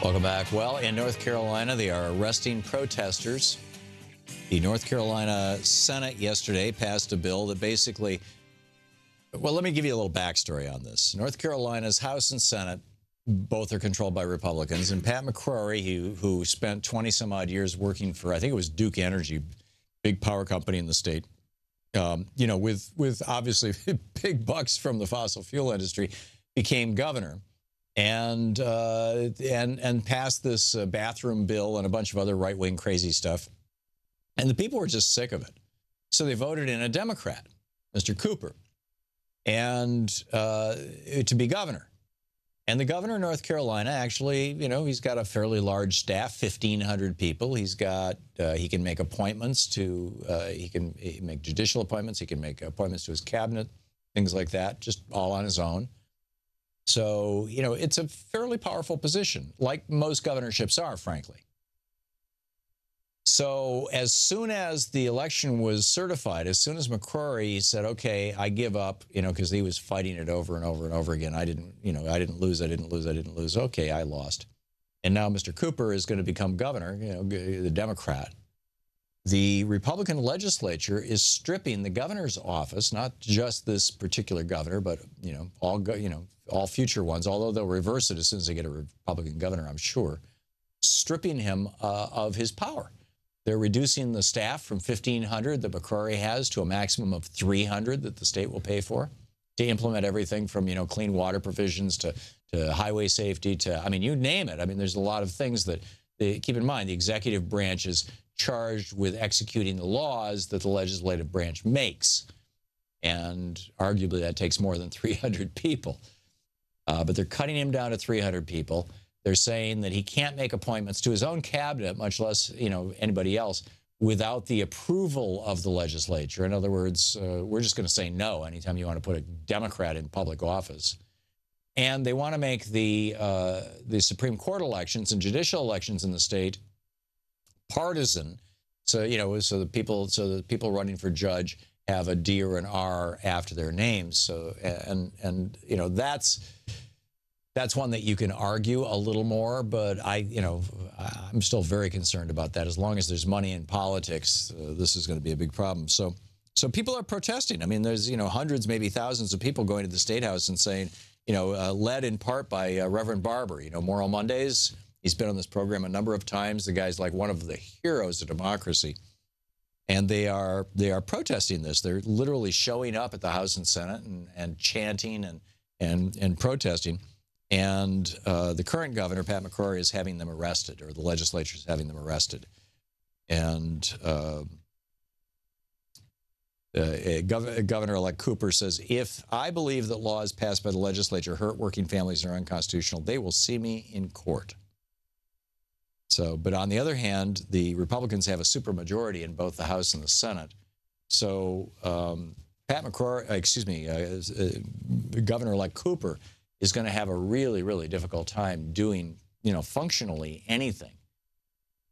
Welcome back. Well, in North Carolina, they are arresting protesters. The North Carolina Senate yesterday passed a bill that basically, well, let me give you a little backstory on this. North Carolina's House and Senate, both are controlled by Republicans. And Pat McCrory, who spent 20 some odd years working for, I think it was Duke Energy, big power company in the state, with obviously big bucks from the fossil fuel industry, became governor and passed this bathroom bill and a bunch of other right-wing crazy stuff. And the people were just sick of it. So they voted in a Democrat, Mr. Cooper, and to be governor. And the governor of North Carolina, actually, he's got a fairly large staff, 1,500 people. He's got, he can make appointments to, he can make judicial appointments. He can make appointments to his cabinet, things like that, just all on his own. So, it's a fairly powerful position, like most governorships are, frankly. So as soon as the election was certified, as soon as McCrory said, okay, I give up, because he was fighting it over and over and over again. I didn't lose. Okay, I lost. And now Mr. Cooper is going to become governor, the Democrat. The Republican legislature is stripping the governor's office, not just this particular governor, but, all future ones, although they'll reverse it as soon as they get a Republican governor, I'm sure, stripping him of his power. They're reducing the staff from 1,500 that McCrory has to a maximum of 300 that the state will pay for to implement everything from, clean water provisions to highway safety to, you name it. There's a lot of things that, keep in mind, the executive branch is charged with executing the laws that the legislative branch makes. And arguably that takes more than 300 people. But they're cutting him down to 300 people. They're saying that he can't make appointments to his own cabinet, much less, anybody else, without the approval of the legislature. In other words, we're just going to say no anytime you want to put a Democrat in public office. And they want to make the Supreme Court elections and judicial elections in the state partisan. So, so the people running for judge have a D or an R after their names. So, and that's one that you can argue a little more, but I'm still very concerned about that. As long as there's money in politics, this is going to be a big problem. So people are protesting. There's, hundreds, maybe thousands of people going to the State House and saying, led in part by Reverend Barber, Moral Mondays. He's been on this program a number of times. The guy's like one of the heroes of democracy. And they are protesting this. They're literally showing up at the House and Senate and chanting and protesting. And the current governor, Pat McCrory, is having them arrested, or the legislature is having them arrested. And Governor-elect Cooper says, if I believe that laws passed by the legislature hurt working families and are unconstitutional, they will see me in court. So, but on the other hand, the Republicans have a supermajority in both the House and the Senate. So Pat McCrory, Governor-elect Cooper is going to have a really, really difficult time doing, functionally anything.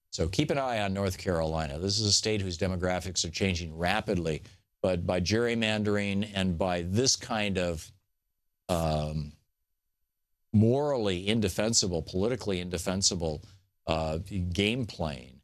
So keep an eye on North Carolina. This is a state whose demographics are changing rapidly, but by gerrymandering and by this kind of morally indefensible, politically indefensible game playing,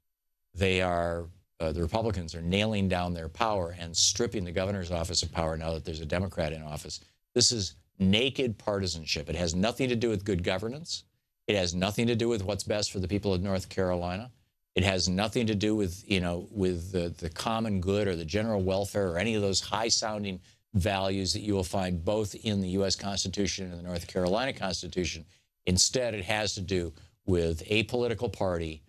the Republicans are nailing down their power and stripping the governor's office of power now that there's a Democrat in office. This is naked partisanship. It has nothing to do with good governance. It has nothing to do with what's best for the people of North Carolina. It has nothing to do with, with the common good or the general welfare or any of those high-sounding values that you will find both in the U.S. Constitution and the North Carolina Constitution. Instead, it has to do with a political party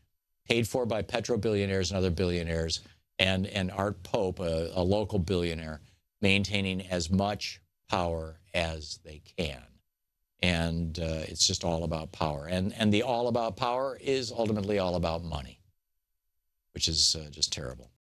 paid for by petro-billionaires and other billionaires and Art Pope, a local billionaire, maintaining as much power as they can. And it's just all about power. And the all about power is ultimately all about money, which is just terrible.